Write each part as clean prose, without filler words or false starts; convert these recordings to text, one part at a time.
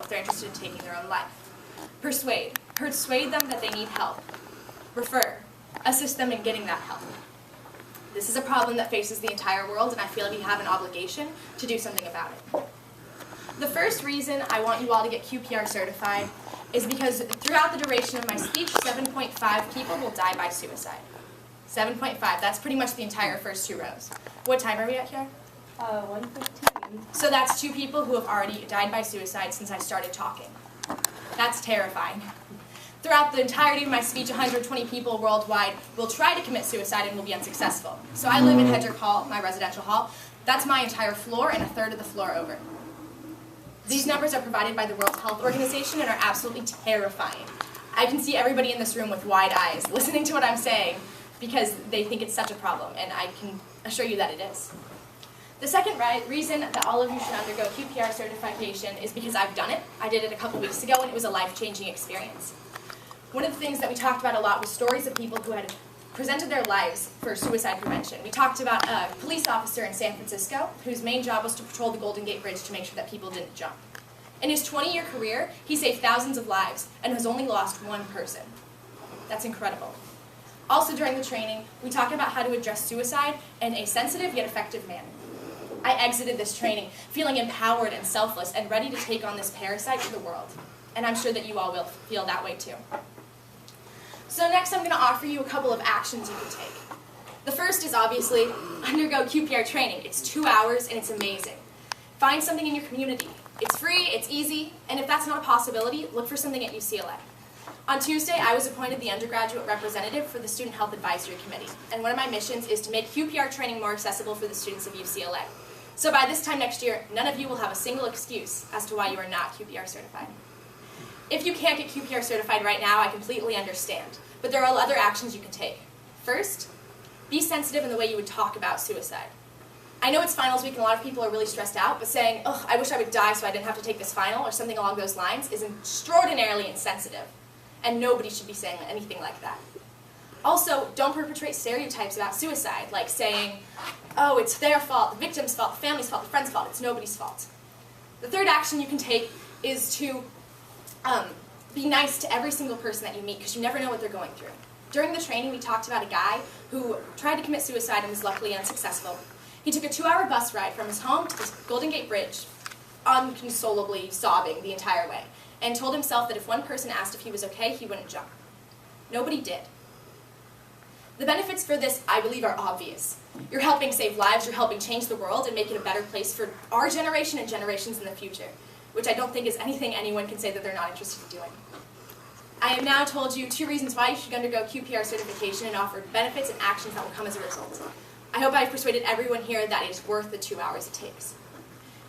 if they're interested in taking their own life. Persuade. Persuade them that they need help. Refer. Assist them in getting that help. This is a problem that faces the entire world, and I feel we have an obligation to do something about it. The first reason I want you all to get QPR certified is because throughout the duration of my speech, 7.5 people will die by suicide. 7.5, that's pretty much the entire first 2 rows. What time are we at here? 1:15. So that's 2 people who have already died by suicide since I started talking. That's terrifying. Throughout the entirety of my speech, 120 people worldwide will try to commit suicide and will be unsuccessful. So I live in Hedrick Hall, my residential hall. That's my entire floor and a third of the floor over. These numbers are provided by the World Health Organization and are absolutely terrifying. I can see everybody in this room with wide eyes listening to what I'm saying because they think it's such a problem, and I can assure you that it is. The second reason that all of you should undergo QPR certification is because I've done it. I did it a couple weeks ago, and it was a life-changing experience. One of the things that we talked about a lot was stories of people who had presented their lives for suicide prevention. We talked about a police officer in San Francisco whose main job was to patrol the Golden Gate Bridge to make sure that people didn't jump. In his 20-year career, he saved thousands of lives and has only lost 1 person. That's incredible. Also during the training, we talked about how to address suicide in a sensitive yet effective manner. I exited this training feeling empowered and selfless and ready to take on this parasite to the world. And I'm sure that you all will feel that way too. So next I'm going to offer you a couple of actions you can take. The first is obviously undergo QPR training. It's 2 hours and it's amazing. Find something in your community. It's free, it's easy, and if that's not a possibility, look for something at UCLA. On Tuesday, I was appointed the undergraduate representative for the Student Health Advisory Committee, and one of my missions is to make QPR training more accessible for the students of UCLA. So by this time next year, none of you will have a single excuse as to why you are not QPR certified. If you can't get QPR certified right now, I completely understand, but there are other actions you can take. First, be sensitive in the way you would talk about suicide. I know it's finals week and a lot of people are really stressed out, but saying, "Oh, I wish I would die so I didn't have to take this final," or something along those lines is extraordinarily insensitive, and nobody should be saying anything like that. Also, don't perpetrate stereotypes about suicide, like saying, "Oh, it's their fault, the victim's fault, the family's fault, the friend's fault, it's nobody's fault." The third action you can take is to be nice to every single person that you meet, because you never know what they're going through. During the training, we talked about a guy who tried to commit suicide and was luckily unsuccessful. He took a 2-hour bus ride from his home to the Golden Gate Bridge, unconsolably sobbing the entire way, and told himself that if one person asked if he was okay, he wouldn't jump. Nobody did. The benefits for this, I believe, are obvious. You're helping save lives, you're helping change the world and make it a better place for our generation and generations in the future, which I don't think is anything anyone can say that they're not interested in doing. I have now told you 2 reasons why you should undergo QPR certification and offered benefits and actions that will come as a result. I hope I've persuaded everyone here that it is worth the 2 hours it takes.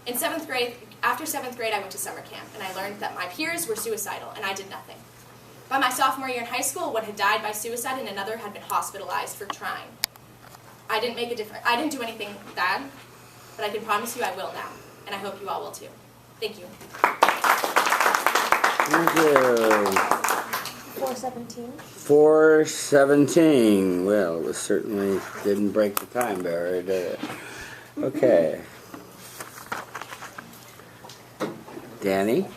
In 7th grade, after 7th grade, I went to summer camp, and I learned that my peers were suicidal, and I did nothing. By my sophomore year in high school, one had died by suicide, and another had been hospitalized for trying. I didn't make a difference. I didn't do anything bad, but I can promise you I will now, and I hope you all will too. Thank you. Thank you. 4:17. 4:17. Well, it certainly didn't break the time barrier, did it? Okay. Danny,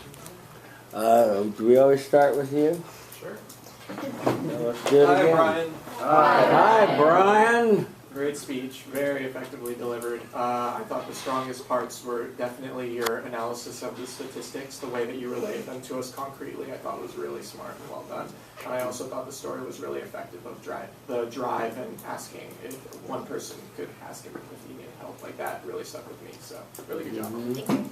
do we always start with you? Sure. Let's do it again. Hi, Brian. Hi, Brian. Great speech, very effectively delivered. I thought the strongest parts were definitely your analysis of the statistics, the way that you relayed them to us concretely. I thought was really smart and well done. And I also thought the story was really effective of the drive and asking if one person could ask him if he needed help. Like that really stuck with me. So really good job. Thank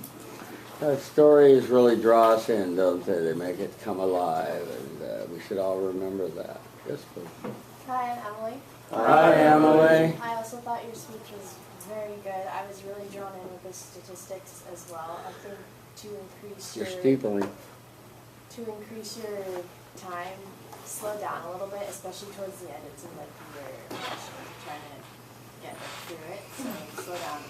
you. Stories really draw us in, don't they? They make it come alive, and we should all remember that. Yes, please. Hi, I'm Emily. Hi, Emily. I also thought your speech was very good. I was really drawn in with the statistics as well. I think to increase You're steepling. time, slow down a little bit, especially towards the end. It seemed like you were trying to get through it, so slow down.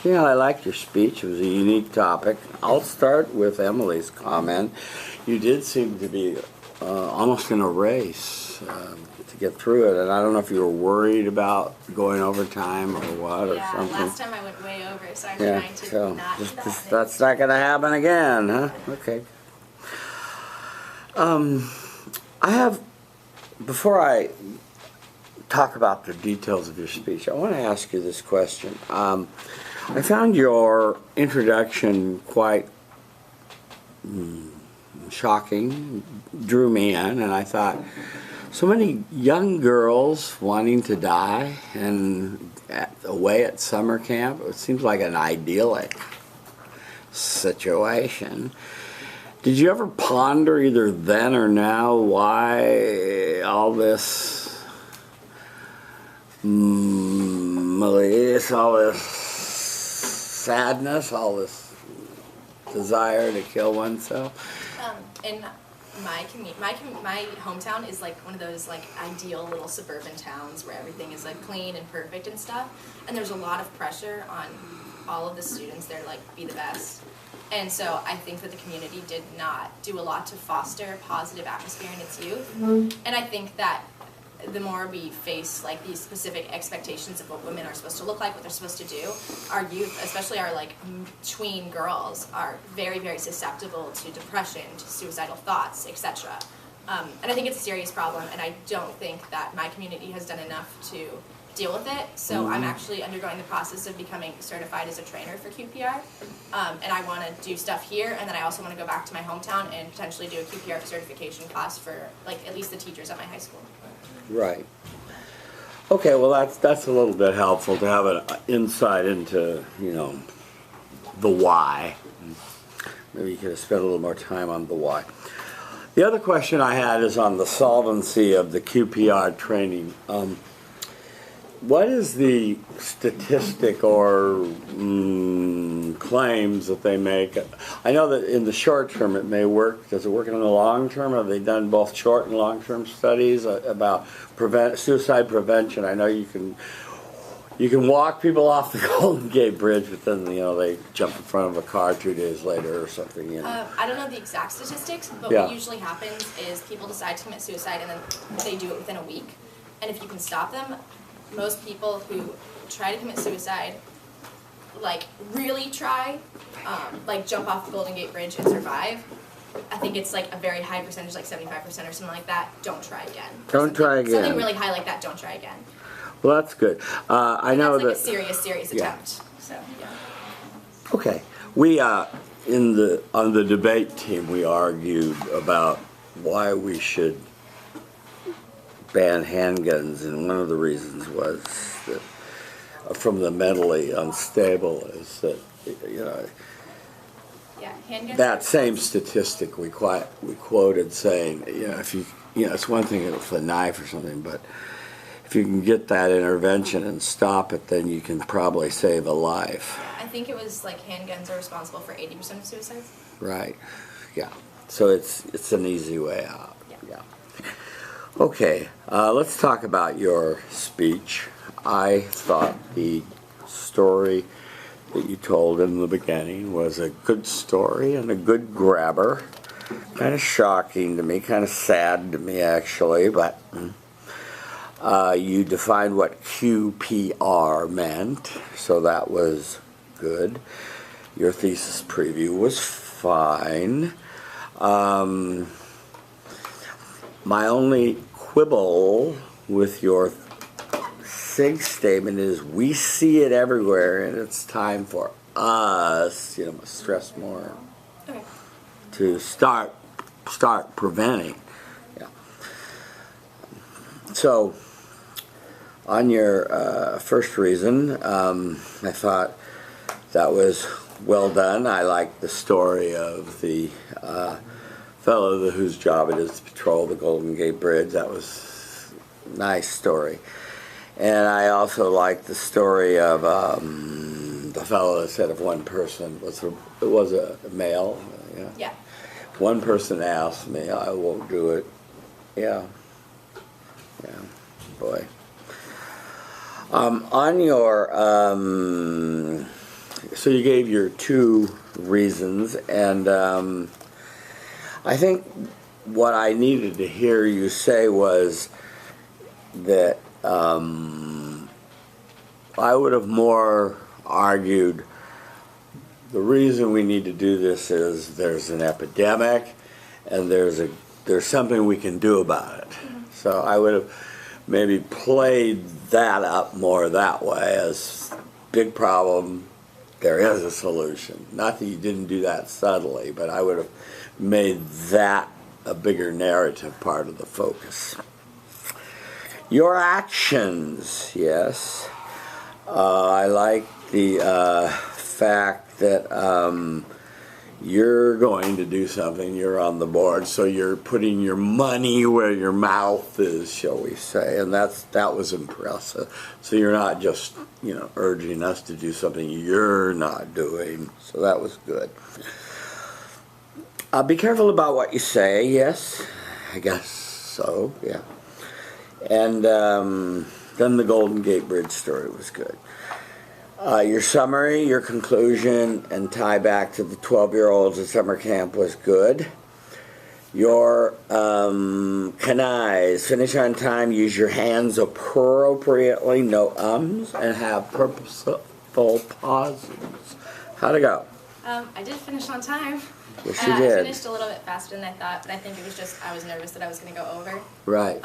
Yeah, I liked your speech. It was a unique topic. I'll start with Emily's comment. You did seem to be almost in a race to get through it. And I don't know if you were worried about going overtime or what or Yeah, something. last time I went way over, so I'm Yeah, trying to so not do that. that's not going to happen again, huh? Okay. I have, before I talk about the details of your speech, I want to ask you this question. I found your introduction quite shocking, drew me in, and I thought, so many young girls wanting to die and away at summer camp. It seems like an idyllic situation. Did you ever ponder either then or now why all this malaise, all this sadness, all this desire to kill oneself? In my hometown is like one of those like ideal little suburban towns where everything is like clean and perfect and stuff, and there's a lot of pressure on all of the students there to like be the best. And so I think that the community did not do a lot to foster a positive atmosphere in its youth. And I think that the more we face like these specific expectations of what women are supposed to look like, what they're supposed to do, our youth, especially our like tween girls, are very, very susceptible to depression, to suicidal thoughts, etc. And I think it's a serious problem, and I don't think that my community has done enough to deal with it. So I'm actually undergoing the process of becoming certified as a trainer for QPR, and I want to do stuff here, and then I also want to go back to my hometown and potentially do a QPR certification class for like at least the teachers at my high school. Right. Okay, well that's a little bit helpful to have an insight into, you know, the why. Maybe you could have spent a little more time on the why. The other question I had is on the solvency of the QPR training. What is the statistic or claims that they make? I know that in the short term it may work. Does it work in the long term? Have they done both short and long term studies about suicide prevention? I know you can walk people off the Golden Gate Bridge, but then they jump in front of a car 2 days later or something. I don't know the exact statistics, but Yeah. what usually happens is people decide to commit suicide and then they do it within a week. And if you can stop them, most people who try to commit suicide, like really try, like jump off the Golden Gate Bridge and survive. I think it's like a very high percentage, like 75% or something like that, don't try again. Don't try again. Something really high like that, don't try again. Well, that's good. I know that's like that a serious yeah. attempt. So yeah. Okay, we on the debate team we argued about why we should ban handguns, and one of the reasons was that from the mentally unstable is that Yeah, handguns. that same statistic we quoted saying if you it's one thing with a knife or something, but if you can get that intervention and stop it, then you can probably save a life. I think it was like handguns are responsible for 80% of suicides. Right. Yeah. So it's an easy way out. Yeah. Okay. Let's talk about your speech. I thought the story that you told in the beginning was a good story and a good grabber. Kind of shocking to me, kind of sad to me actually, but you defined what QPR meant, so that was good. Your thesis preview was fine. My only quibble with your SIG statement is we see it everywhere, and it's time for us, stress more, Okay. to start preventing. Yeah. So, on your first reason, I thought that was well done. I liked the story of the fellow whose job it is to patrol the Golden Gate Bridge. That was a nice story. And I also liked the story of the fellow that said if one person it was a male. Yeah. One person asked me, I won't do it. Yeah, boy. On your, so you gave your two reasons, and I think what I needed to hear you say was that I would have more argued the reason we need to do this is there's an epidemic and there's something we can do about it. So I would have maybe played that up more that way as big problem, there is a solution. Not that you didn't do that subtly, but I would have made that a bigger narrative part of the focus. Your actions, yes. I like the fact that you're going to do something, you're on the board, so you're putting your money where your mouth is, shall we say, and that was impressive. So you're not just, urging us to do something you're not doing, so that was good. Be careful about what you say, yes, I guess so, yeah. And then the Golden Gate Bridge story was good. Your summary, your conclusion, and tie back to the 12-year-olds at summer camp was good. Your canais, finish on time, use your hands appropriately, no ums, and have purposeful pauses. How'd it go? I did finish on time. Yes, you did. I finished a little bit faster than I thought, but I think it was just I was nervous that I was going to go over. Right.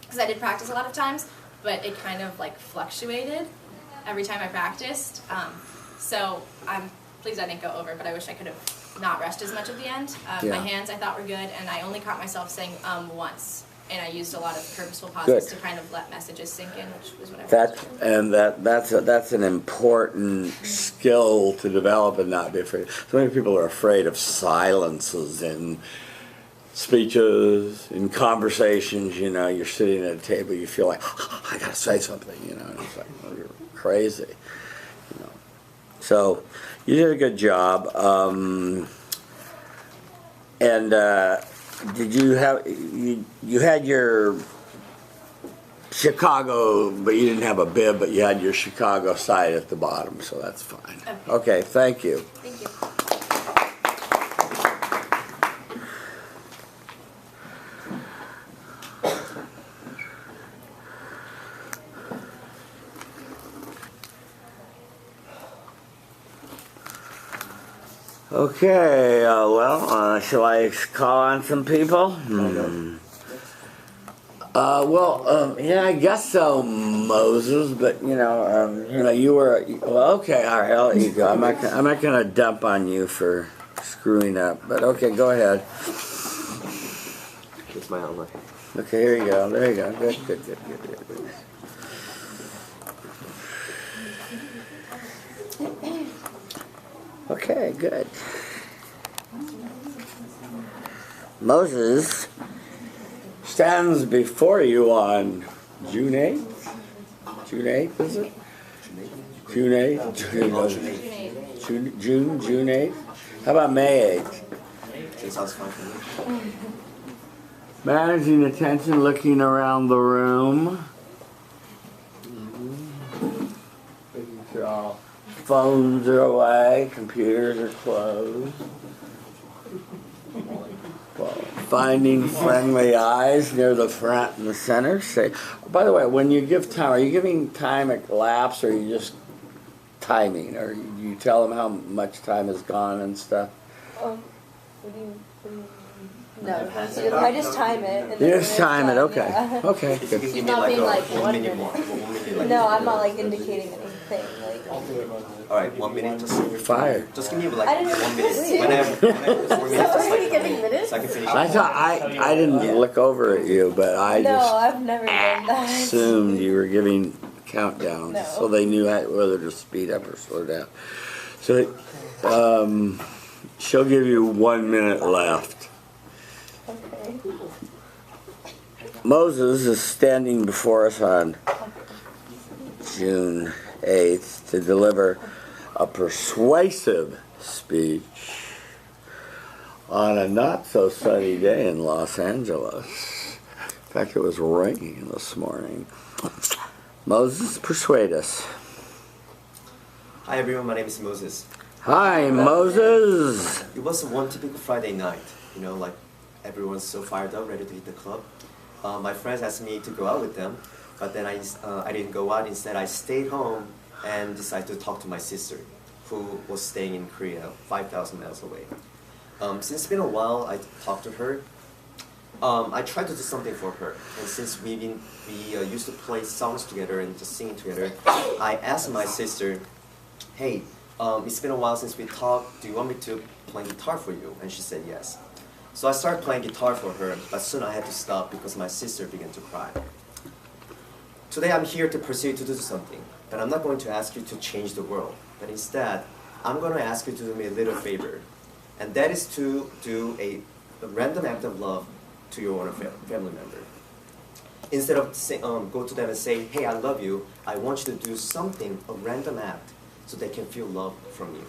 Because I did practice a lot of times, but it kind of fluctuated every time I practiced. So I'm pleased I didn't go over, but I wish I could have not rushed as much at the end. Yeah. My hands I thought were good, and I only caught myself saying once. And I used a lot of purposeful pauses to kind of let messages sink in, which was what I was That's an important skill to develop and not be afraid. So many people are afraid of silences in speeches, in conversations. You're sitting at a table, you feel like I gotta say something. And it's like, well, you're crazy. So you did a good job. Did you have you had your Chicago, but you didn't have a bib, but you had your Chicago side at the bottom, so that's fine. Okay, thank you. Thank you. Okay, shall I call on some people? Yeah, I guess so, Moses. But you were okay. All right, I'll let you go. I'm not gonna dump on you for screwing up. But okay, go ahead. It's my outline. Okay, here you go. There you go. Good. Okay, good. Moses stands before you on June 8th. June 8th, is it? June 8th? June 8th? How about May 8th? That sounds fine for me. Managing attention, looking around the room. Making sure all phones are away, computers are closed. Finding friendly eyes near the front and the center. Say, by the way, when you give time, are you giving time at lapse, or are you just timing, or you tell them how much time has gone and stuff? What do you no, I just time it. You just time it, okay. Yeah. Okay, If you good. can give me Not like being a like 1 1 minute minute. more. 1 minute, like, No, I'm not indicating anything. Alright, 1 minute, just Fire. just give me like I didn't 1 minute. really. Whenever 4 minutes, just Already like giving minutes? so I can finish. I thought I didn't look over at you, but I No, just I've never done that. assumed you were giving countdowns, No. so they knew whether to speed up or slow down. So, she'll give you 1 minute left. Okay. Moses is standing before us on June 8th to deliver a persuasive speech on a not so sunny day in Los Angeles. In fact, it was raining this morning. Moses, persuade us. Hi everyone, my name is Moses. Hi, Moses. It was one typical Friday night, like everyone's so fired up, ready to hit the club. My friends asked me to go out with them, but then I didn't go out. Instead, I stayed home and decided to talk to my sister, who was staying in Korea, 5,000 miles away. Since it's been a while, I talked to her. I tried to do something for her, and since we used to play songs together and just singing together, I asked my sister, hey, it's been a while since we talked, do you want me to play guitar for you? And she said yes. So I started playing guitar for her, but soon I had to stop because my sister began to cry. Today I'm here to pursue you to do something, but I'm not going to ask you to change the world, but instead, I'm going to ask you to do me a little favor, and that is to do a random act of love to your own family member. Instead of go to them and say, hey, I love you, I want you to do something, a random act, so they can feel love from you.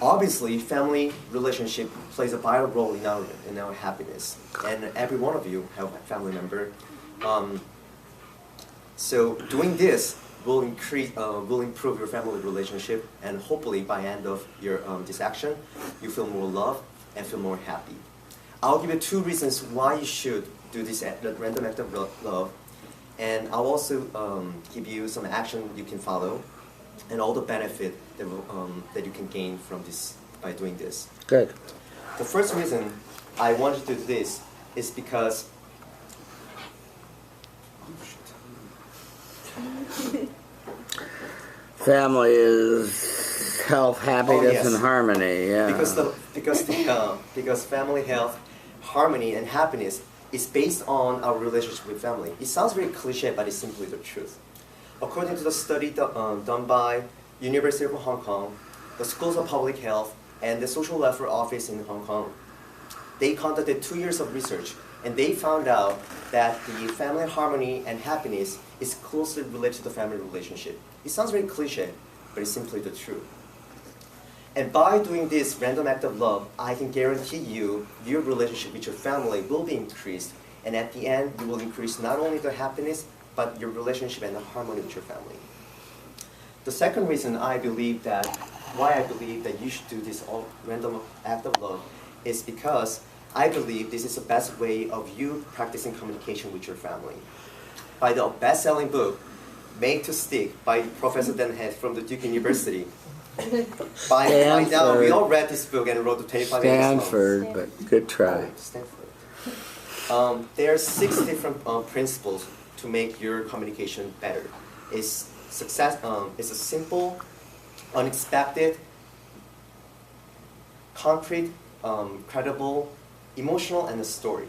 Obviously, family relationship plays a vital role in our happiness, and every one of you have a family member. So doing this will improve your family relationship, and hopefully by end of your this action, you feel more love and feel more happy. I'll give you 2 reasons why you should do this random act of love, and I'll also give you some action you can follow, and all the benefit that you can gain from this by doing this. Good. The first reason I want you to do this is because Family is health, happiness, yes. and harmony. Yeah. Because family health, harmony, and happiness is based on our relationship with family. It sounds very cliche, but it's simply the truth. According to the study done by University of Hong Kong, the Schools of Public Health, and the Social Welfare Office in Hong Kong, they conducted 2 years of research, and they found out that the family harmony and happiness is closely related to the family relationship. It sounds very cliche, but it's simply the truth. And by doing this random act of love, I can guarantee you your relationship with your family will be increased, and at the end, you will increase not only the happiness, but your relationship and the harmony with your family. The second reason why I believe that you should do this random act of love is because I believe this is the best way of you practicing communication with your family. By the best-selling book, Made to Stick by Professor Dan Heath from the Duke University. By now, we all read this book and wrote the 25 Stanford, but good try. Stanford. There are 6 different principles to make your communication better. It's a simple, unexpected, concrete, credible, emotional, and a story.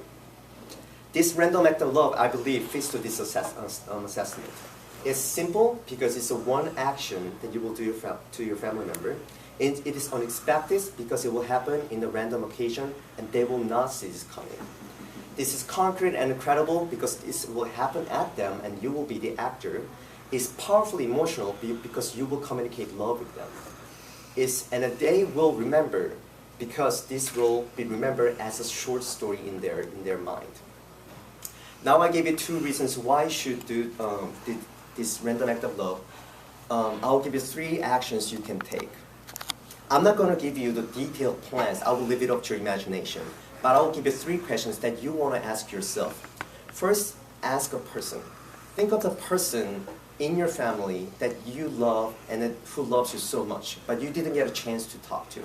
This random act of love, I believe, fits to this assessment. It's simple because it's a one action that you will do to your family member. It is unexpected because it will happen in a random occasion and they will not see this coming. This is concrete and credible because this will happen at them and you will be the actor. It's powerfully emotional because you will communicate love with them. And they will remember because this will be remembered as a short story in their mind. Now I gave you 2 reasons why you should do this random act of love. I'll give you 3 actions you can take. I'm not going to give you the detailed plans. I will leave it up to your imagination. But I'll give you 3 questions that you want to ask yourself. First, ask a person. Think of the person in your family that you love and who loves you so much, but you didn't get a chance to talk to.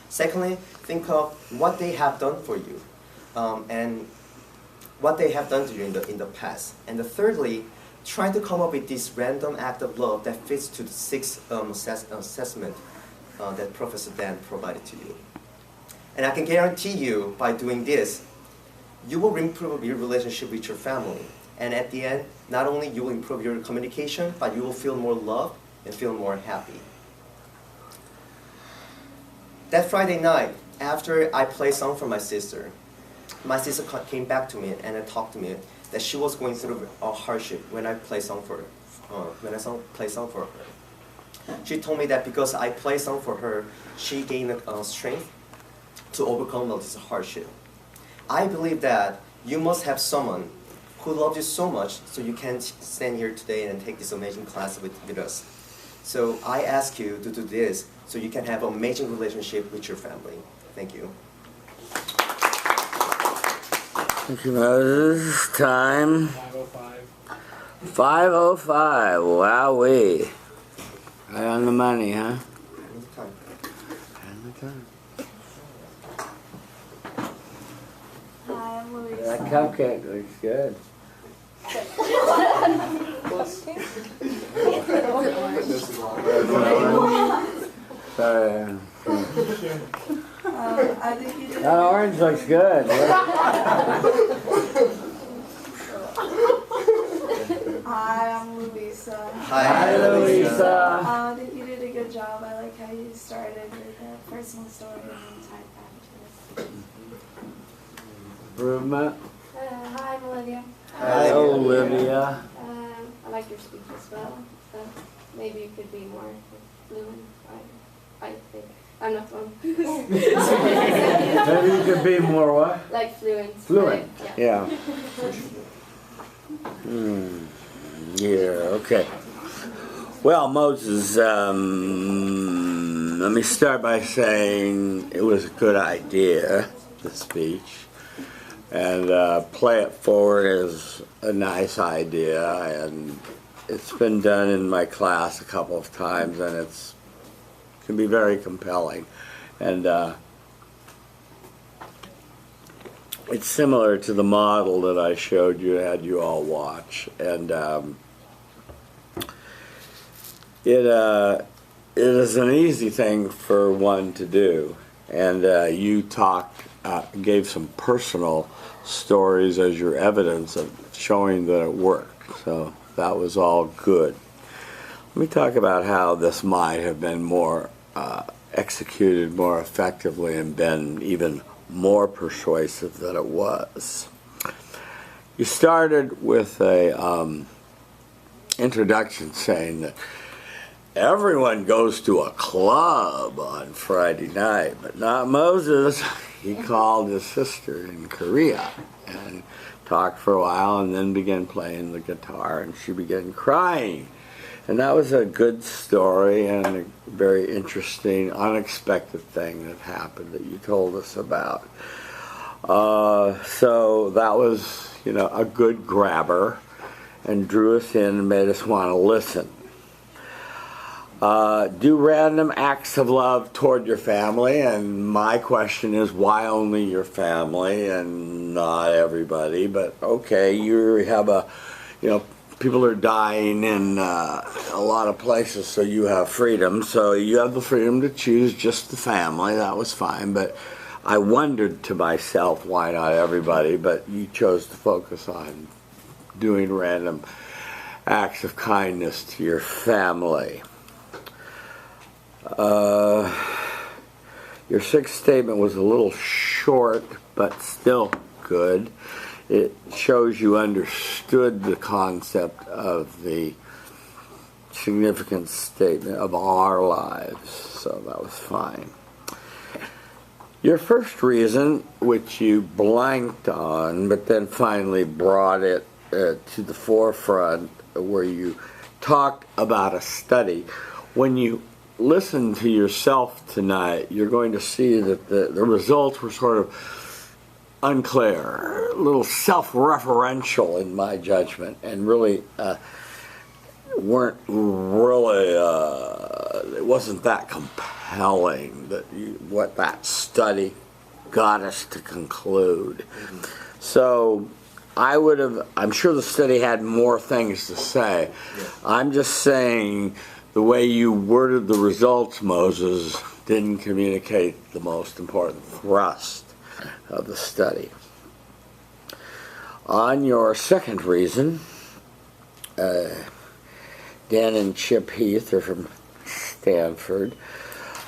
Secondly, think of what they have done for you and what they have done to you in the past. And thirdly, try to come up with this random act of love that fits to the 6th assessment that Professor Dan provided to you. And I can guarantee you, by doing this, you will improve your relationship with your family. And at the end, not only you will improve your communication, but you will feel more loved and feel more happy. That Friday night, after I played a song for my sister came back to me and talked to me that she was going through a hardship when I play song for her. Play song for her. She told me that because I play song for her, she gained strength to overcome all this hardship. I believe that you must have someone who loves you so much so you can stand here today and take this amazing class with us. So I ask you to do this so you can have an amazing relationship with your family. Thank you. Thank you, Moses. Time. 5:05. 5:05. Wowee. Right on the money, huh? Anytime. On the time. Hi, I'm Louisa. That cupcake looks good. Sorry. I think you did. That orange looks good. Hi, I'm Louisa. Hi, Louisa. I think you did a good job. I like how you started with a personal story and then tied back to it. Improvement. Hi, I'm Olivia. Hi, Olivia. I like your speech as well. So maybe you could be more fluent. I think I'm not one. Maybe you could be more what? Like fluent. Fluent. Like, yeah. Yeah. Yeah, okay. Well, Moses, let me start by saying it was a good idea, the speech. And play it forward is a nice idea, and it's been done in my class a couple of times, and it's can be very compelling. And it's similar to the model that I showed you, had you all watch, and it is an easy thing for one to do. And you gave some personal stories as your evidence of showing that it worked. So that was all good. Let me talk about how this might have been more executed more effectively and been even more persuasive than it was. You started with a introduction saying that everyone goes to a club on Friday night, but not Moses. He called his sister in Korea and talked for a while and then began playing the guitar, and she began crying. And that was a good story and a very interesting, unexpected thing that happened that you told us about. So that was, a good grabber and drew us in and made us want to listen. Do random acts of love toward your family, and my question is, why only your family and not everybody? But okay, you have people are dying in a lot of places, so you have freedom. So you have the freedom to choose just the family. That was fine, but I wondered to myself, why not everybody? But you chose to focus on doing random acts of kindness to your family. Your sixth statement was a little short, but still good. It shows you understood the concept of the significant statement of our lives, so that was fine. Your first reason, which you blanked on, but then finally brought it to the forefront, where you talked about a study. When you listen to yourself tonight, you're going to see that the results were sort of unclear, a little self-referential in my judgment, and really weren't really, it wasn't that compelling that what that study got us to conclude. So I'm sure the study had more things to say. I'm just saying the way you worded the results, Moses, didn't communicate the most important thrust of the study. On your second reason, Dan and Chip Heath are from Stanford.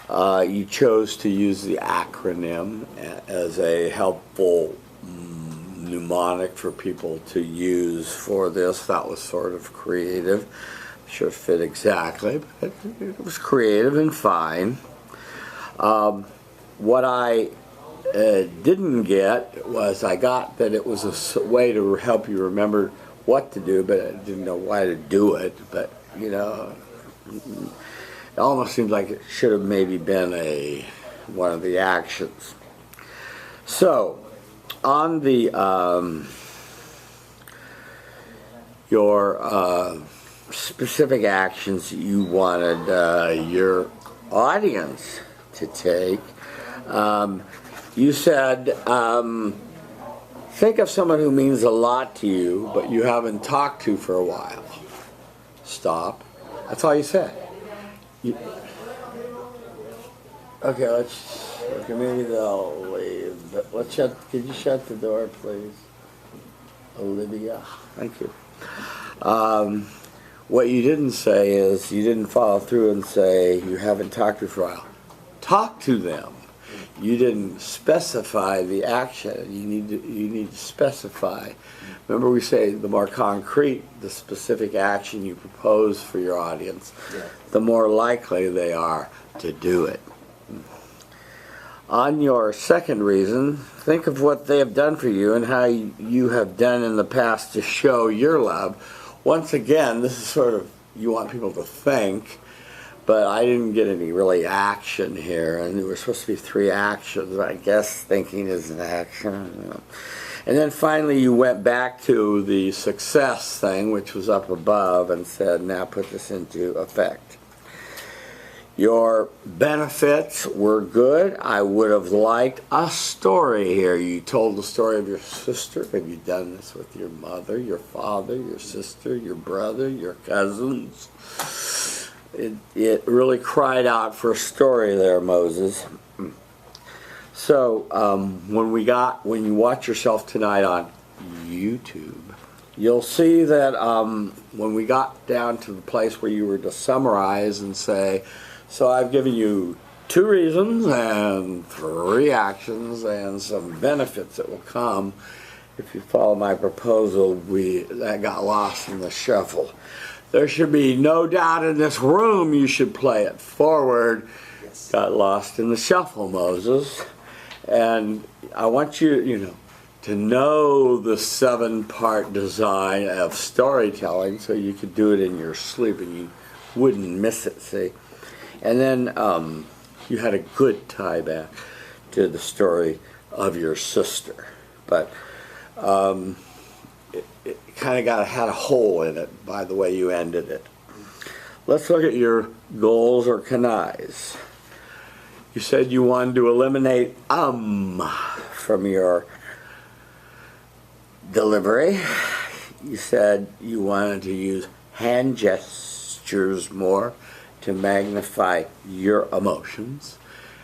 You chose to use the acronym as a helpful mnemonic for people to use for this. That was sort of creative. Sure fit exactly, but it was creative and fine. What I didn't get was I got that it was a way to help you remember what to do, but I didn't know why to do it. But it almost seems like it should have maybe been one of the actions. So on the your specific actions you wanted your audience to take, you said, think of someone who means a lot to you, but you haven't talked to for a while. Stop. That's all you said. Okay, maybe they'll leave. But could you shut the door, please? Olivia, thank you. What you didn't say is, you didn't follow through and say, you haven't talked to for a while. Talk to them. You didn't specify the action. You need to specify. Remember, we say the more concrete the specific action you propose for your audience, the more likely they are to do it. On your second reason, think of what they have done for you and how you have done in the past to show your love. Once again, this is sort of, you want people to think, but I didn't get any really action here, and there were supposed to be 3 actions. I guess thinking is an action. And then finally you went back to the success thing, which was up above, and said, now put this into effect. Your benefits were good. I would have liked a story here. You told the story of your sister. Have you done this with your mother, your father, your sister, your brother, your cousins? It really cried out for a story there, Moses. So when you watch yourself tonight on YouTube, you'll see that when we got down to the place where you were to summarize and say, so I've given you 2 reasons and 3 actions and some benefits that will come if you follow my proposal, that got lost in the shuffle. There should be no doubt in this room you should play it forward. Yes. Got lost in the shuffle, Moses. And I want you, to know the 7-part design of storytelling so you could do it in your sleep and you wouldn't miss it, see? And then you had a good tie back to the story of your sister. But it kind of had a hole in it by the way you ended it. Let's look at your goals or canais. You said you wanted to eliminate from your delivery. You said you wanted to use hand gestures more to magnify your emotions.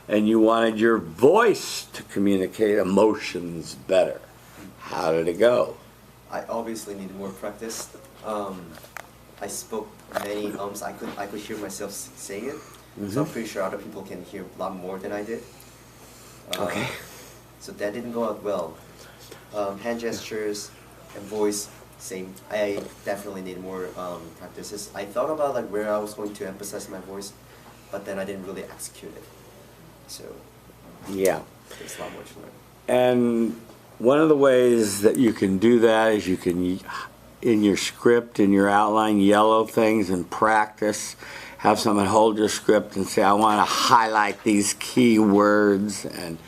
And you wanted your voice to communicate emotions better. How did it go? I obviously need more practice. I spoke many I could hear myself saying it, so I'm pretty sure other people can hear a lot more than I did. Okay. So that didn't go out well. Hand gestures and voice, same. I definitely need more practices. I thought about where I was going to emphasize my voice, but then I didn't really execute it. So yeah, there's a lot more to learn. And one of the ways that you can do that is you can, in your script, in your outline, yellow things and practice. Have someone hold your script and say, I want to highlight these key words, and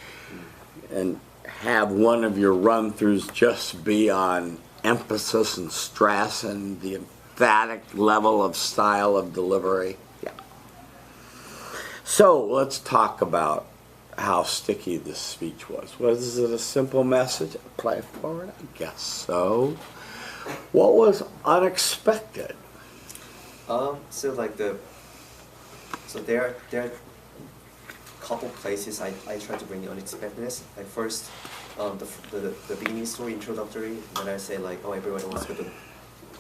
have one of your run-throughs just be on emphasis and stress and the emphatic level of style of delivery. Yeah. So let's talk about how sticky this speech was. Was it a simple message? Play it forward? I guess so. What was unexpected? So there are a couple places I try to bring the unexpectedness. Like first, the beginning story, introductory, when I say everybody wants to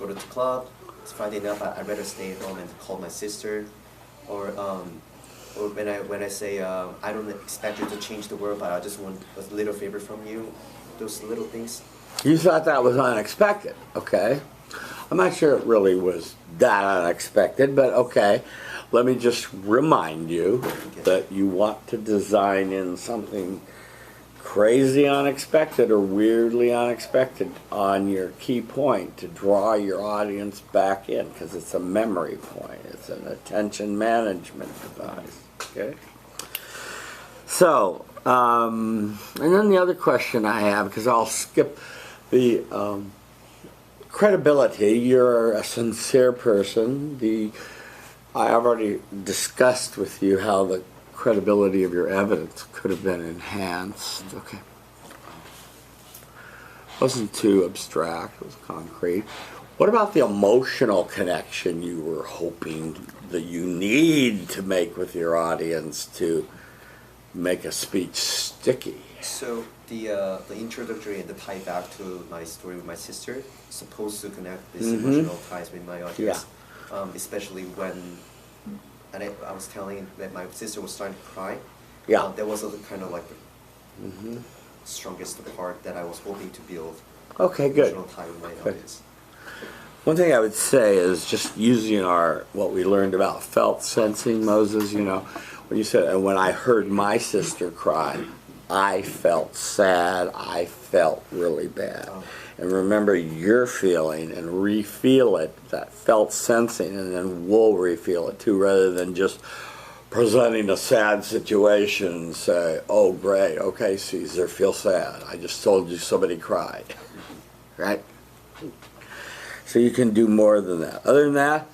go to the club, it's Friday night, I'd rather stay at home and call my sister, or when I say I don't expect you to change the world, but I just want a little favor from you, those little things. You thought that was unexpected, okay? I'm not sure it really was that unexpected, but okay. Let me just remind you that you want to design in something crazy unexpected or weirdly unexpected on your key point to draw your audience back in, because it's a memory point. It's an attention management device, okay? So, And then the other question I have, because I'll skip the credibility. You're a sincere person. I already discussed with you how the credibility of your evidence could have been enhanced. Okay. Wasn't too abstract. It was concrete. What about the emotional connection you were hoping that you need to make with your audience to make a speech sticky? So the introductory and the tie back to my story with my sister supposed to connect this emotional ties with my audience, especially when, and I was telling that my sister was starting to cry. Yeah. That was a kind of like the strongest part that I was hoping to build. Okay, good. Emotional tie with my Good. audience. One thing I would say is just using what we learned about felt sensing, Moses, when you said, and when I heard my sister cry, I felt sad, I felt really bad. And remember your feeling and re-feel it, that felt sensing, and then we'll re-feel it too, rather than just presenting a sad situation and say, oh great, okay Caesar, feel sad. I just told you somebody cried, right? So you can do more than that. Other than that,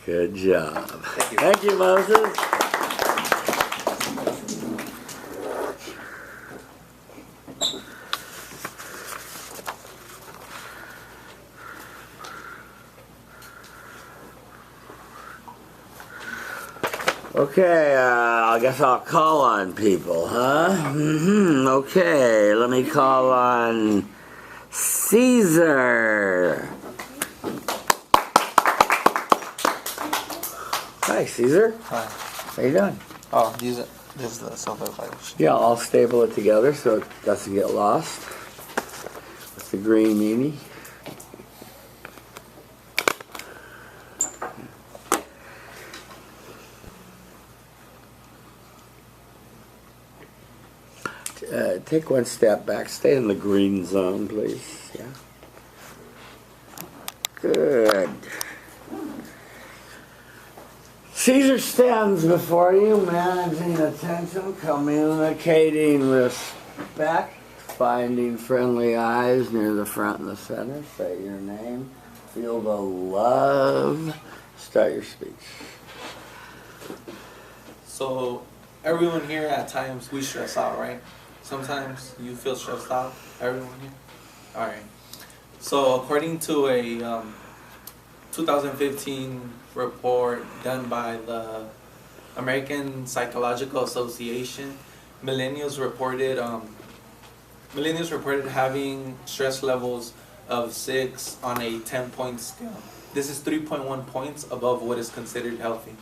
good job. Thank you. Thank you, Moses. Okay, I guess I'll call on people, huh? Okay, let me call on Caesar. Hi, Caesar. Hi. How you doing? Oh, this is the self-evaluation. Yeah, I'll staple it together so it doesn't get lost. With the green meanie. Take one step back. Stay in the green zone, please. Yeah. Good. Caesar stands before you, managing attention, communicating respect, finding friendly eyes near the front and the center. Say your name. Feel the love. Start your speech. So, everyone here at times we stress out, right? Sometimes you feel stressed out. Everyone here? Alright. So, according to a 2015 report done by the American Psychological Association, millennials reported having stress levels of 6 on a 10-point scale. This is 3.1 points above what is considered healthy.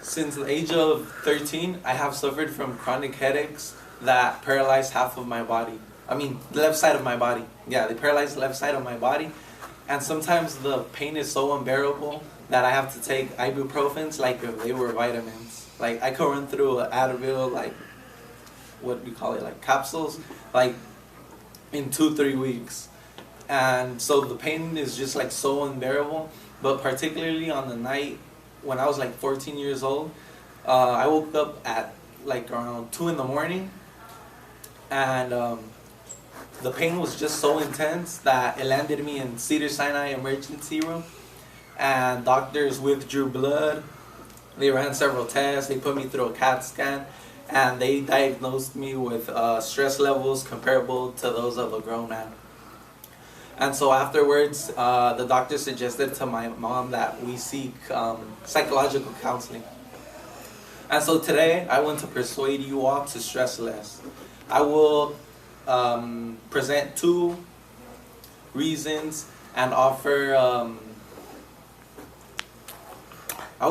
Since the age of 13, I have suffered from chronic headaches that paralyze half of my body. I mean, the left side of my body. Yeah, they paralyze the left side of my body. And sometimes the pain is so unbearable that I have to take ibuprofens like if they were vitamins. Like, I could run through an Advil, like, what do you call it, like capsules, like, in 2-3 weeks. And so the pain is just, like, so unbearable. But particularly on the night when I was, like, 14 years old, I woke up at, like, around 2 in the morning. And the pain was just so intense that it landed me in Cedars-Sinai emergency room. And doctors withdrew blood. They ran several tests. They put me through a CAT scan. And they diagnosed me with stress levels comparable to those of a grown man. And so afterwards, the doctor suggested to my mom that we seek psychological counseling. And so today, I want to persuade you all to stress less. I will present 2 reasons and offer I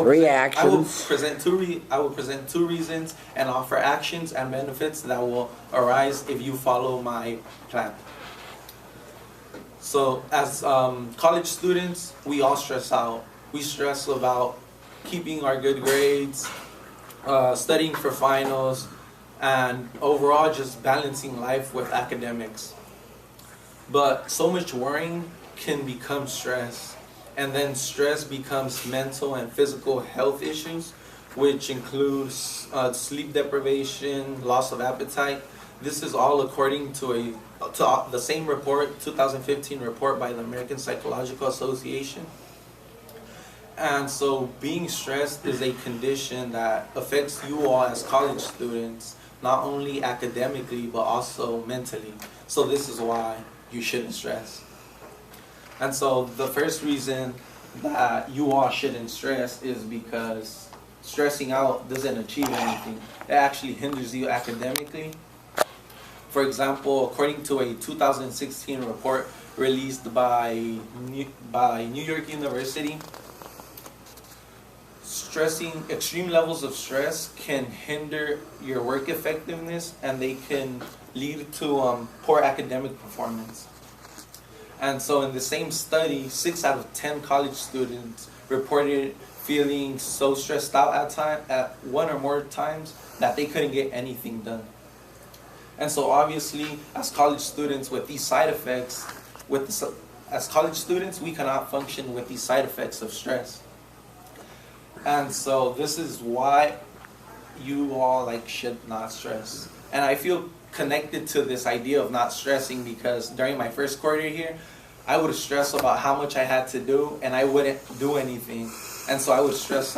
will present two reasons and offer actions and benefits that will arise if you follow my plan. So as college students, we all stress out. We stress about keeping our good grades, studying for finals, and overall just balancing life with academics. But so much worrying can become stress, and then stress becomes mental and physical health issues, which includes sleep deprivation, loss of appetite. This is all according to the same report, 2015 report by the American Psychological Association. And so being stressed is a condition that affects you all as college students, not only academically, but also mentally. So this is why you shouldn't stress. And so the first reason that you all shouldn't stress is because stressing out doesn't achieve anything. It actually hinders you academically. For example, according to a 2016 report released by New York University, extreme levels of stress can hinder your work effectiveness, and they can lead to poor academic performance. And so in the same study, 6 out of 10 college students reported feeling so stressed out at one or more times that they couldn't get anything done. And so obviously, as college students with these side effects, as college students, we cannot function with these side effects of stress. And so this is why you all should not stress. And I feel connected to this idea of not stressing because during my first quarter here, I would stress about how much I had to do and I wouldn't do anything. And so I would stress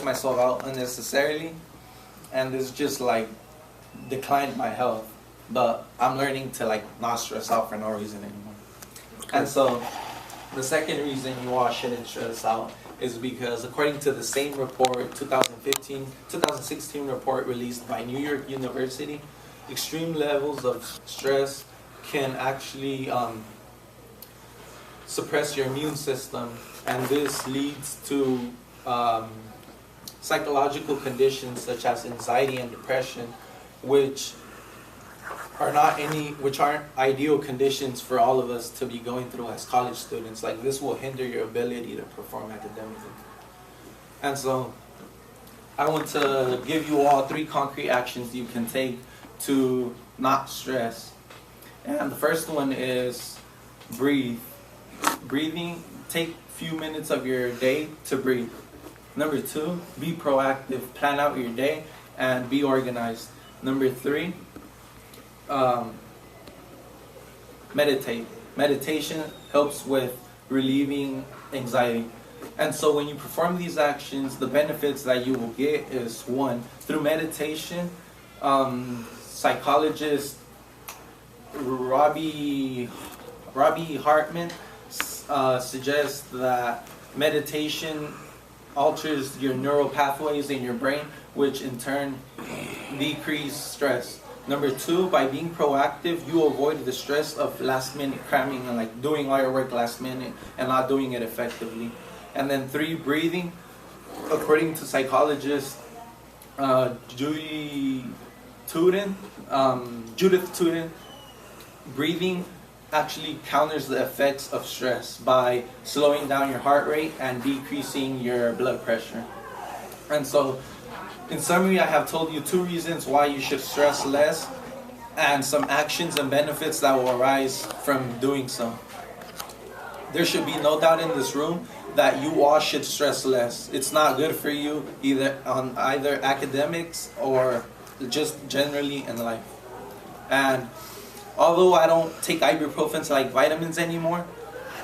myself out unnecessarily, and this just declined my health. But I'm learning to not stress out for no reason anymore. And so the second reason you all shouldn't stress out is because according to the same report, 2016 report released by New York University, extreme levels of stress can actually suppress your immune system, and this leads to psychological conditions such as anxiety and depression, which aren't ideal conditions for all of us to be going through as college students. This will hinder your ability to perform academically. And so I want to give you all 3 concrete actions you can take to not stress. And the first one is breathe. Breathing, take a few minutes of your day to breathe. Number 2, be proactive. Plan out your day and be organized. Number 3, meditate. Meditation helps with relieving anxiety. And so when you perform these actions, the benefits that you will get is 1, through meditation, psychologist Robbie Hartman suggests that meditation alters your neural pathways in your brain, which in turn decrease stress. Number 2, by being proactive, you avoid the stress of last-minute cramming and doing all your work last minute and not doing it effectively. And then 3, breathing. According to psychologist Judith Tuden, breathing actually counters the effects of stress by slowing down your heart rate and decreasing your blood pressure. And so, in summary, I have told you 2 reasons why you should stress less and some actions and benefits that will arise from doing so. There should be no doubt in this room that you all should stress less. It's not good for you either academics or just generally in life. And although I don't take ibuprofen like vitamins anymore,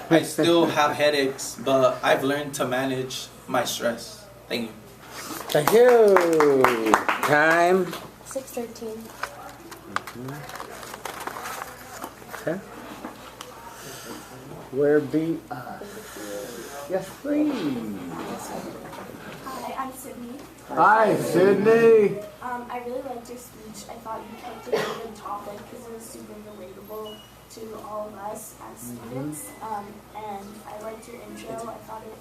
I still have headaches, but I've learned to manage my stress. Thank you. Thank you. Time. 6:13. Okay. Where be? Yes, please. Hi, I'm Sydney. Hi, Sydney. I really liked your speech. I thought you picked a really good topic because it was super relatable to all of us as students. And I liked your intro. I thought it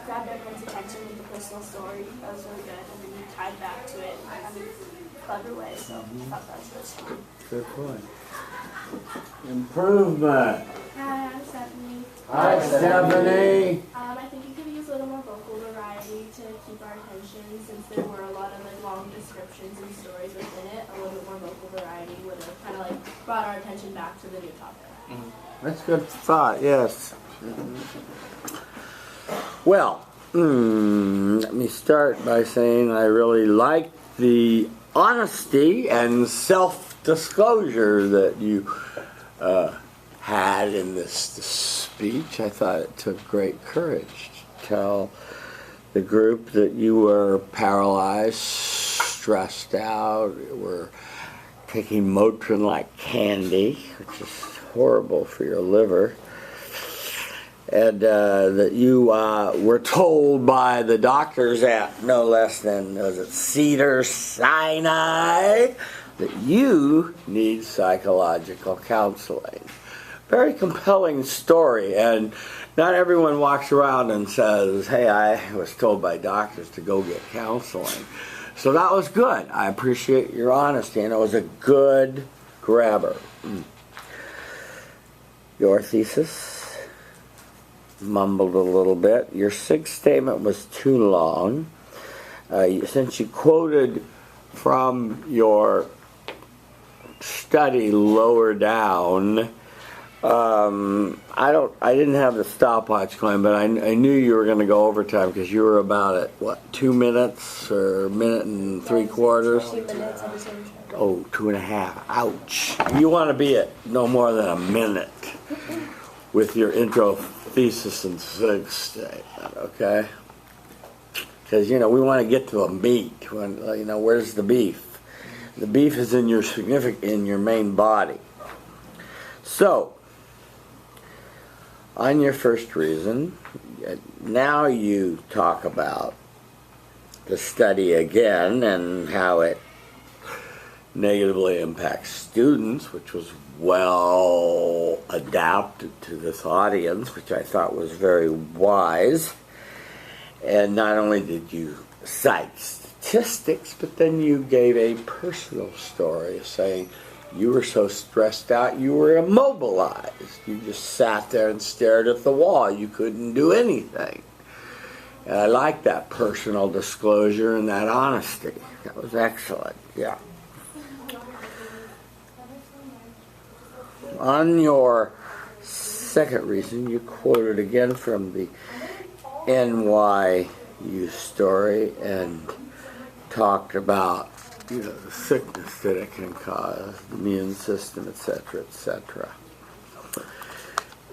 grabbed everyone's attention with the personal story. That was really good. And then you tied back to it in a kind of clever way. So I thought that was really strong. Good point. Improvement. Hi, I'm Stephanie. Hi, Stephanie. I think you could use a little more vocal variety to keep our attention since there were a lot of long descriptions and stories within it. A little bit more vocal variety would have kind of brought our attention back to the new topic. That's good thought, yes. Well, Let me start by saying I really like the honesty and self-disclosure that you had in this speech. I thought it took great courage to tell the group that you were paralyzed, stressed out, were taking Motrin like candy, which is horrible for your liver, and that you were told by the doctors at no less than, was it Cedars-Sinai, that you need psychological counseling. Very compelling story, and not everyone walks around and says, hey, I was told by doctors to go get counseling. So that was good. I appreciate your honesty, and it was a good grabber. Your thesis, mumbled a little bit. Your sixth statement was too long. Since you quoted from your study lower down, I didn't have the stopwatch going, but I knew you were going to go overtime because you were about at, what, 2 minutes or a minute and 3/4? 2 minutes, I was in. Oh, 2.5. Ouch. You want to be at no more than a minute with your intro thesis and sixth statement, okay? Because, we want to get to a meat. Where's the beef? The beef is in your main body. So, on your first reason, now you talk about the study again and how it negatively impacts students, which was well adapted to this audience, which I thought was very wise. And not only did you cite statistics, but then you gave a personal story saying you were so stressed out you were immobilized. You just sat there and stared at the wall. You couldn't do anything. And I like that personal disclosure and that honesty. That was excellent, yeah. On your second reason, you quoted again from the NYU story and talked about the sickness that it can cause, the immune system, etc., etc.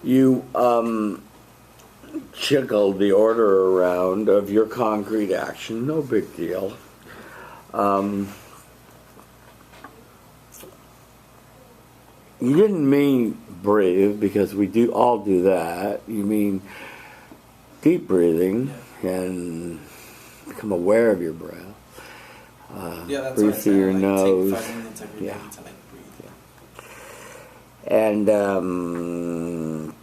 You jiggled the order around of your concrete action, no big deal. You didn't mean breathe, because we all do that. You mean deep breathing and become aware of your breath. That's breathe through your nose. Take 5 minutes every day to breathe. And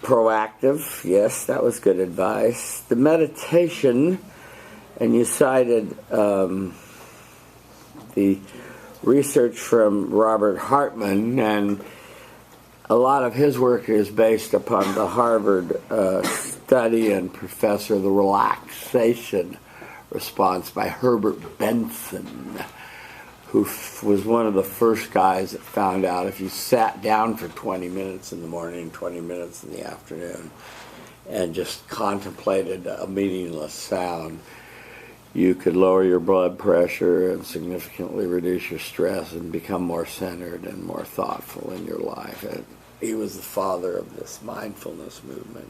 proactive, yes, that was good advice. The meditation, and you cited the research from Robert Hartman, and a lot of his work is based upon the Harvard study and professor, the relaxation response by Herbert Benson, who was one of the first guys that found out if you sat down for 20 minutes in the morning, 20 minutes in the afternoon, and just contemplated a meaningless sound, you could lower your blood pressure and significantly reduce your stress and become more centered and more thoughtful in your life. And he was the father of this mindfulness movement.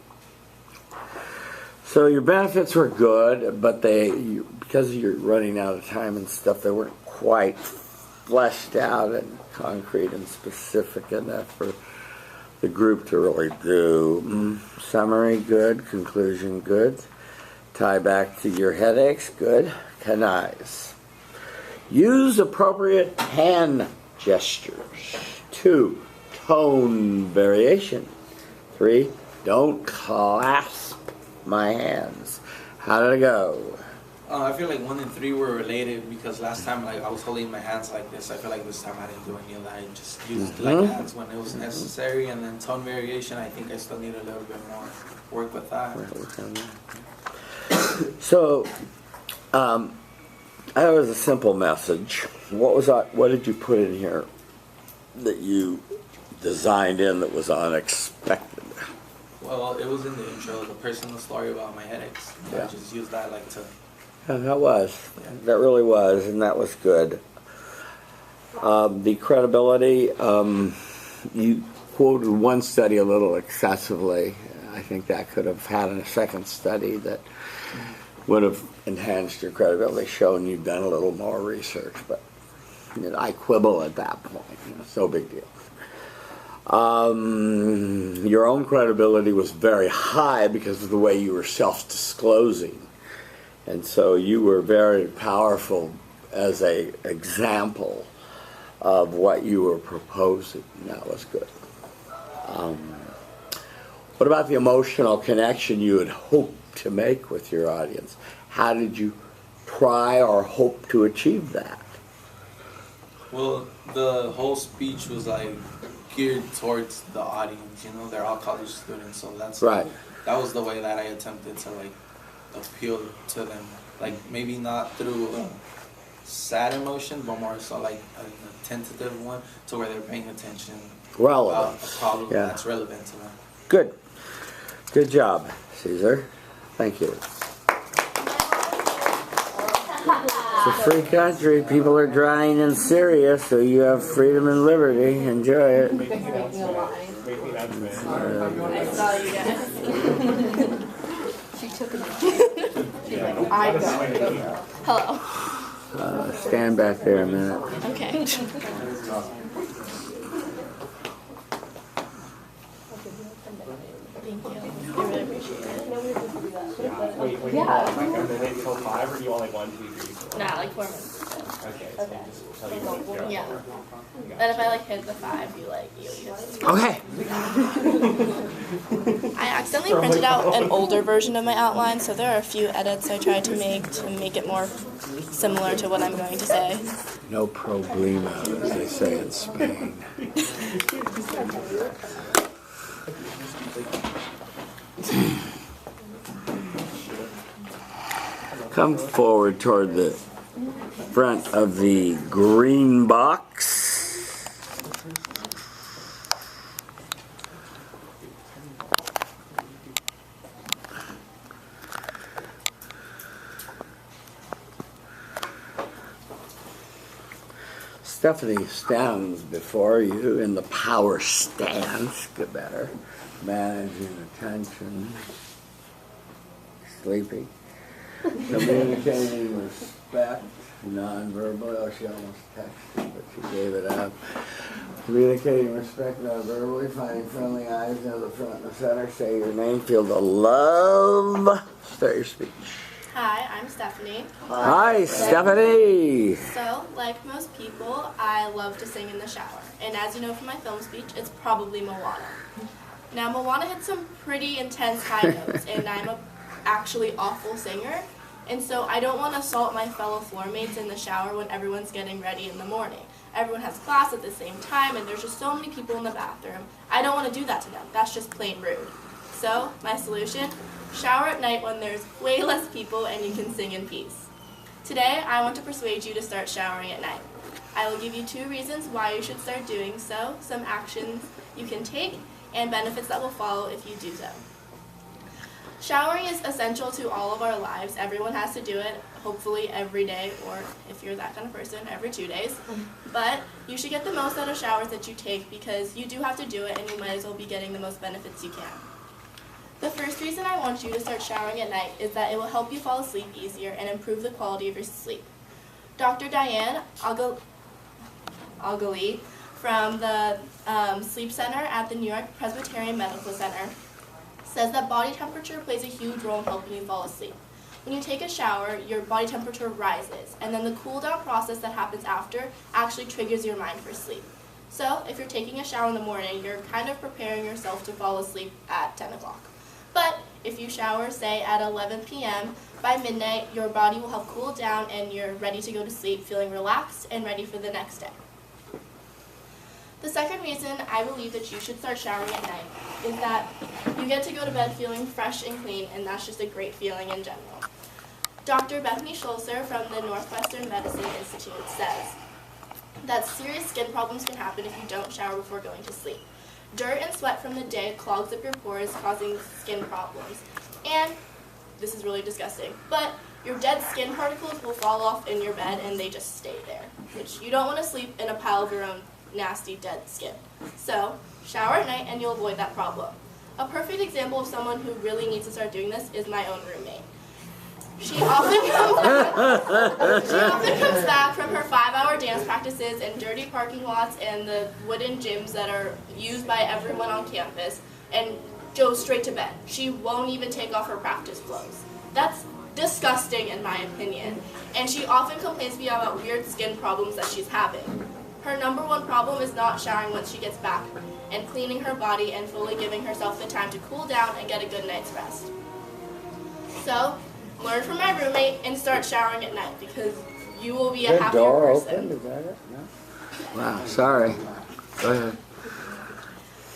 So your benefits were good, but because you're running out of time and stuff, they weren't quite fleshed out and concrete and specific enough for the group to really do. Summary, good. Conclusion, good. Tie back to your headaches, good. Canise. Use appropriate hand gestures. 2, tone variation. 3, don't clasp my hands. How did it go? I feel like 1 and 3 were related, because last time I was holding my hands like this. I feel like this time I didn't do any of that. I just used hands when it was necessary. And then tone variation, I think I still need a little bit more work with that. So, that was a simple message. What did you put in here that you designed in that was unexpected? Well, it was in the intro, the personal story about my headaches. Yeah. I just used that like to. Yeah, that really was, and that was good. The credibility, you quoted one study a little excessively. I think that could have had a second study that would have enhanced your credibility, shown you've done a little more research. But I quibble at that point. It's no big deal. Your own credibility was very high because of the way you were self-disclosing. And so you were very powerful as an example of what you were proposing. That was good. What about the emotional connection you had hoped to make with your audience? How did you try or hope to achieve that? Well, the whole speech was like geared towards the audience. They're all college students, so that's right. That was the way that I attempted to like appeal to them. Like maybe not through sad emotion, but more so like a tentative one, to where they're paying attention Relevant. about a problem Yeah. that's relevant to them. Good. Good job, Caesar. Thank you. It's a free country. People are dying in Syria, so you have freedom and liberty. Enjoy it. I saw you guys. She took it. She's like, I go. Hello. Stand back there a minute. Okay. Thank you. I really appreciate it. Wait, when you want like a minute till 5, or do you want like 1, 2, 3, 4? Nah, like 4 minutes. Okay, so just tell you when to go. Yeah. Then if I like hit the 5, you hit the Okay. I accidentally printed out an older version of my outline, so there are a few edits I tried to make it more similar to what I'm going to say. No problema, as they say in Spain. Come forward toward the front of the green box. Stephanie stands before you in the power stance. Get better. Managing attention. Sleepy. Communicating respect. Non-verbally. Oh, she almost texted, but she gave it up. Communicating respect non-verbally. Finding friendly eyes near the front and the center. Say your name. Feel the love. Start your speech. Hi, I'm Stephanie. Hi, Stephanie. So, like most people, I love to sing in the shower. And as you know from my film speech, it's probably Moana. Now, Moana hits some pretty intense high notes, and I'm a actually awful singer. And so I don't want to assault my fellow floor mates in the shower when everyone's getting ready in the morning. Everyone has class at the same time, and there's just so many people in the bathroom. I don't want to do that to them. That's just plain rude. So, my solution? Shower at night when there's way less people and you can sing in peace. Today, I want to persuade you to start showering at night. I will give you 2 reasons why you should start doing so, some actions you can take, and benefits that will follow if you do so. Showering is essential to all of our lives. Everyone has to do it, hopefully every day, or if you're that kind of person, every 2 days. But you should get the most out of showers that you take because you do have to do it and you might as well be getting the most benefits you can. The first reason I want you to start showering at night is that it will help you fall asleep easier and improve the quality of your sleep. Dr. Diane Agali from the Sleep Center at the New York Presbyterian Medical Center says that body temperature plays a huge role in helping you fall asleep. When you take a shower, your body temperature rises, and then the cool down process that happens after actually triggers your mind for sleep. So if you're taking a shower in the morning, you're kind of preparing yourself to fall asleep at 10 o'clock. But if you shower, say, at 11 p.m., by midnight, your body will have cooled down and you're ready to go to sleep feeling relaxed and ready for the next day. The second reason I believe that you should start showering at night is that you get to go to bed feeling fresh and clean, and that's just a great feeling in general. Dr. Bethany Schulzer from the Northwestern Medicine Institute says that serious skin problems can happen if you don't shower before going to sleep. Dirt and sweat from the day clogs up your pores, causing skin problems. And this is really disgusting, but your dead skin particles will fall off in your bed and they just stay there, which you don't want to sleep in a pile of your own nasty dead skin. So shower at night and you'll avoid that problem. A perfect example of someone who really needs to start doing this is my own roommate. She often comes back from her 5-hour dance practices in dirty parking lots and the wooden gyms that are used by everyone on campus and goes straight to bed. She won't even take off her practice clothes. That's disgusting in my opinion. And she often complains to me about weird skin problems that she's having. Her number one problem is not showering once she gets back and cleaning her body and fully giving herself the time to cool down and get a good night's rest. So, learn from my roommate and start showering at night because you will be a happier door person. open? Is that it? No? Wow, sorry. Go ahead.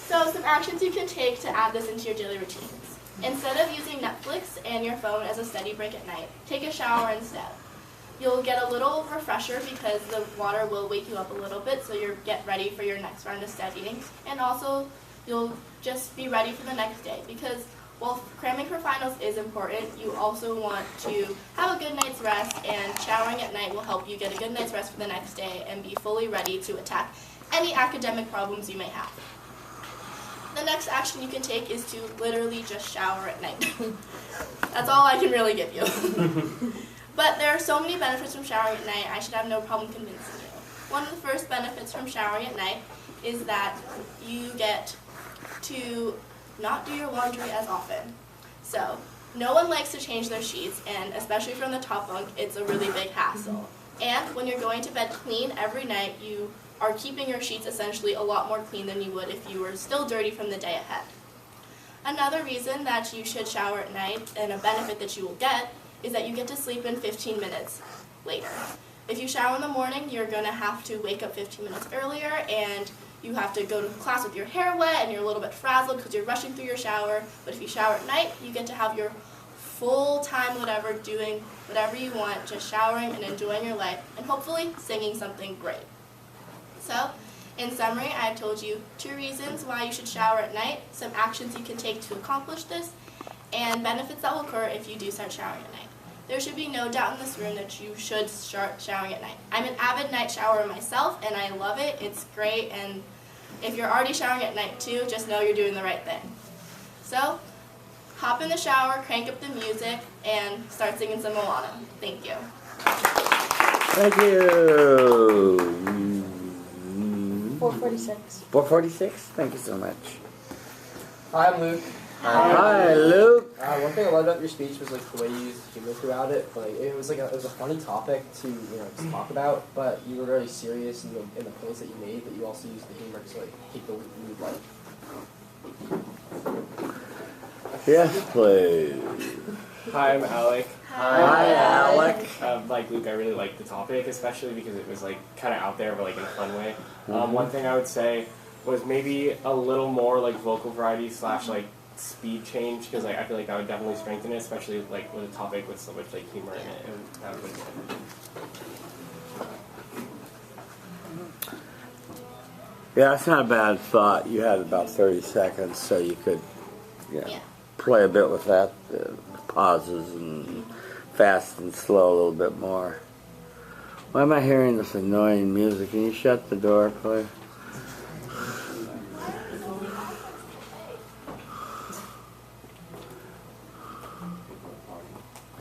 So some actions you can take to add this into your daily routines. Instead of using Netflix and your phone as a study break at night, take a shower instead. You'll get a little refresher because the water will wake you up a little bit so you get ready for your next round of studying. And also, you'll just be ready for the next day because while cramming for finals is important, you also want to have a good night's rest, and showering at night will help you get a good night's rest for the next day and be fully ready to attack any academic problems you may have. The next action you can take is to literally just shower at night. That's all I can really give you. But there are so many benefits from showering at night, I should have no problem convincing you. One of the first benefits from showering at night is that you get to not do your laundry as often. So, no one likes to change their sheets, and especially from the top bunk, it's a really big hassle. And when you're going to bed clean every night, you are keeping your sheets essentially a lot more clean than you would if you were still dirty from the day ahead. Another reason that you should shower at night, and a benefit that you will get, is that you get to sleep in 15 minutes later. If you shower in the morning, you're going to have to wake up 15 minutes earlier, and you have to go to class with your hair wet, and you're a little bit frazzled because you're rushing through your shower. But if you shower at night, you get to have your full time whatever, doing whatever you want, just showering and enjoying your life, and hopefully singing something great. So, in summary, I've told you 2 reasons why you should shower at night, some actions you can take to accomplish this, and benefits that will occur if you do start showering at night. There should be no doubt in this room that you should start showering at night. I'm an avid night shower myself, and I love it. It's great, and if you're already showering at night too, just know you're doing the right thing. So, hop in the shower, crank up the music, and start singing some Moana. Thank you. Thank you. 446. 446? Thank you so much. Hi, I'm Luke. Hi, Luke. One thing I loved about your speech was like the way you used humor throughout it. Like it was a funny topic to to talk about, but you were very serious in the points that you made. But you also used the humor to like keep the mood light. Yes, please. Hi, I'm Alec. Hi, Alec. Like Luke, I really liked the topic, especially because it was like kind of out there, but like in a fun way. One thing I would say was maybe a little more like vocal variety / like speed change, because like I feel like that would definitely strengthen it, especially like with a topic with so much like humor in it. That would be Yeah, that's not a bad thought. You had about 30 seconds, so you could play a bit with that, pauses and fast and slow a little bit more. Why am I hearing this annoying music? Can you shut the door, please?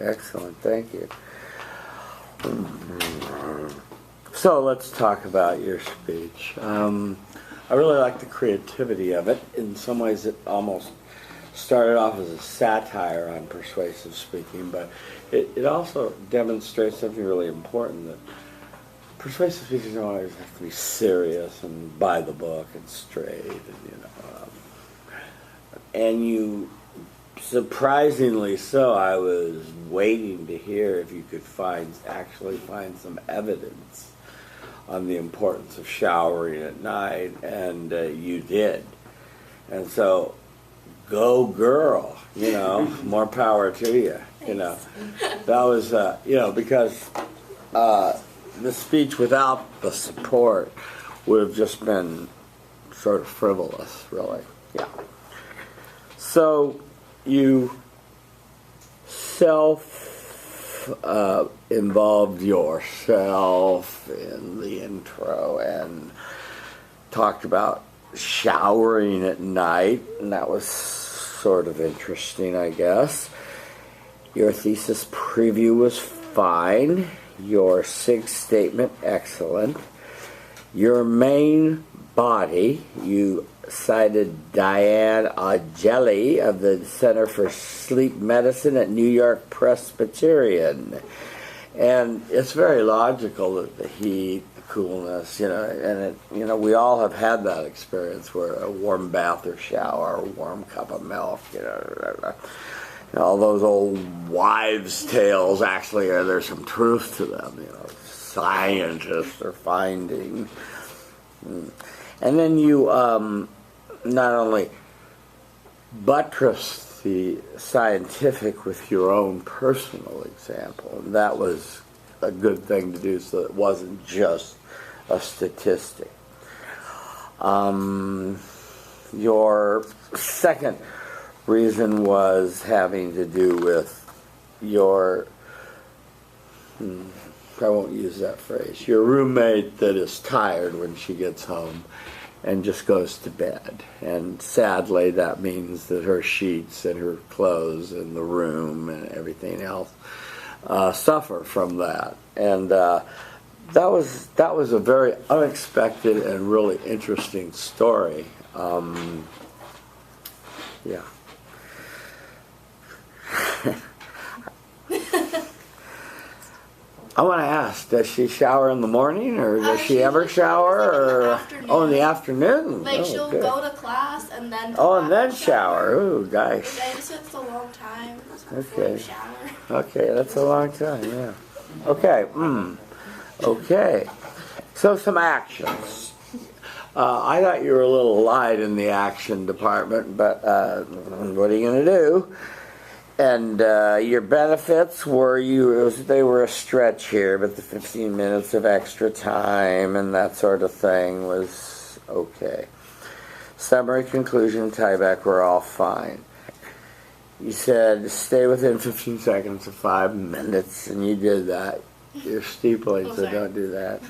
Excellent, thank you. So let's talk about your speech. I really like the creativity of it. In some ways it almost started off as a satire on persuasive speaking, but it also demonstrates something really important, that persuasive speakers don't always have to be serious and by the book and straight, and you, surprisingly so, I was waiting to hear if you could actually find some evidence on the importance of showering at night, and you did. And so, go girl, more power to you, That was, because the speech without the support would have just been sort of frivolous, really. Yeah. So you involved yourself in the intro and talked about showering at night, and that was sort of interesting, I guess. Your thesis preview was fine. Your SIG statement, excellent. Your main body, you cited Diane Augeli of the Center for Sleep Medicine at New York Presbyterian. And it's very logical that the heat, the coolness, and we all have had that experience where a warm bath or shower, a warm cup of milk, all those old wives' tales actually there's some truth to them, scientists are finding. And then you not only buttress the scientific with your own personal example, and that was a good thing to do so it wasn't just a statistic. Your second reason was having to do with your, I won't use that phrase, your roommate that is tired when she gets home and just goes to bed. And sadly, that means that her sheets and her clothes and the room and everything else suffer from that. And that was a very unexpected and really interesting story. Yeah. I want to ask, does she shower in the morning, or does she ever shower? Or in the afternoon. Like she'll go to class and then and then shower. Ooh, gosh. It's a long time before you shower. Okay, that's a long time. Yeah. Okay. Okay. So some actions. I thought you were a little light in the action department, but what are you going to do? And your benefits were they were a stretch here, but the 15 minutes of extra time and that sort of thing was okay. Summary, conclusion, tieback were all fine. You said stay within 15 seconds of 5 minutes, and you did that. You're steepling, so don't do that.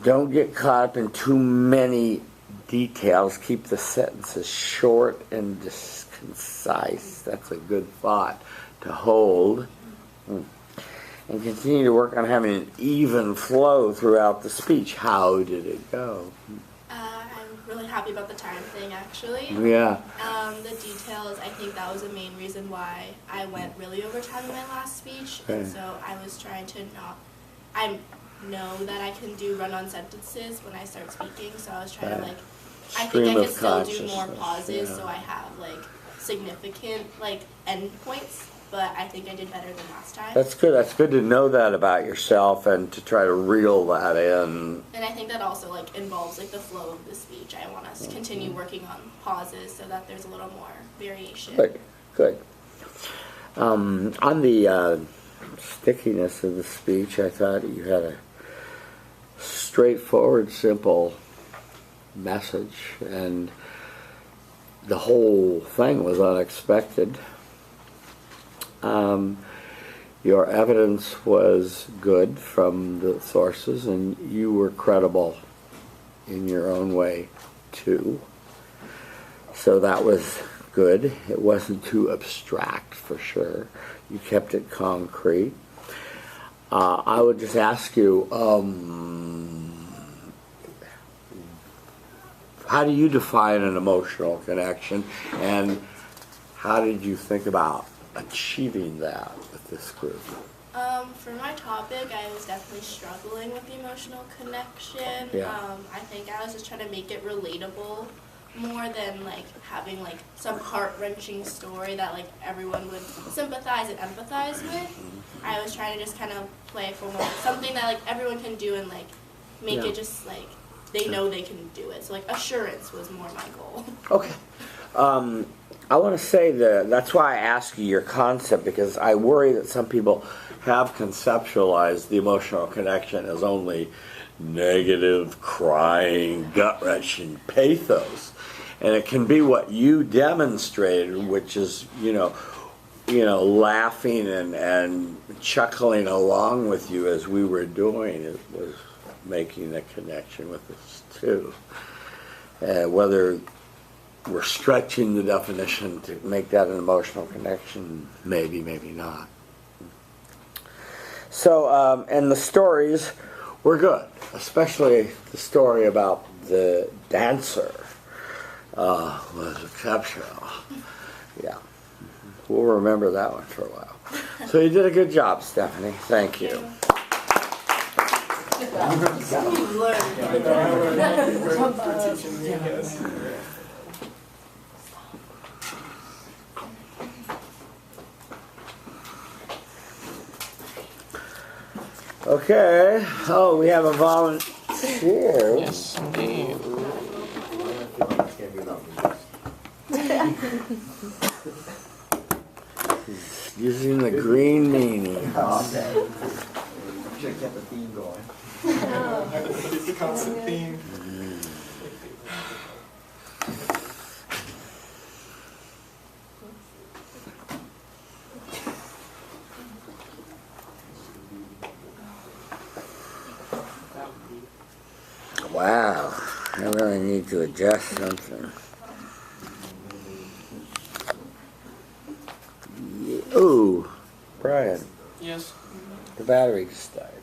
Don't get caught up in too many details. Keep the sentences short and concise. That's a good thought to hold. And continue to work on having an even flow throughout the speech. How did it go? I'm really happy about the time thing, actually. Yeah. The details, I think that was the main reason why I went really over time in my last speech. Okay. And so I was trying to I know that I can do run-on sentences when I start speaking, so I was trying to I think I could still do more pauses, so I have significant end points, but I think I did better than last time. That's good. That's good to know that about yourself and to try to reel that in. And I think that also involves the flow of the speech. I want us to continue working on pauses so that there's a little more variation. Good. On the stickiness of the speech, I thought you had a straightforward, simple message, and the whole thing was unexpected. Your evidence was good from the sources, and you were credible in your own way too. So that was good. It wasn't too abstract, for sure. You kept it concrete. I would just ask you, how do you define an emotional connection, and how did you think about achieving that with this group? For my topic, I was definitely struggling with the emotional connection. Yeah. I think I was just trying to make it relatable more than having some heart-wrenching story that everyone would sympathize and empathize with. I was trying to just kind of play for more something that everyone can do and make it just they know they can do it. So assurance was more my goal. Okay. I want to say that's why I ask you your concept, because I worry that some people have conceptualized the emotional connection as only negative, crying, gut-wrenching pathos. And it can be what you demonstrated, which is, laughing and chuckling along with you as we were doing it was making a connection with us too. Whether we're stretching the definition to make that an emotional connection, maybe, maybe not. So, and the stories were good, especially the story about the dancer was exceptional. Yeah. We'll remember that one for a while. So you did a good job, Stephanie. Thank you. Okay. Oh, we have a volunteer. Yes, indeed. Using the green meanie. Should have kept the theme going. It's the constant theme. Wow. I really need to adjust something. Ooh, Brian, Yes. the battery just died.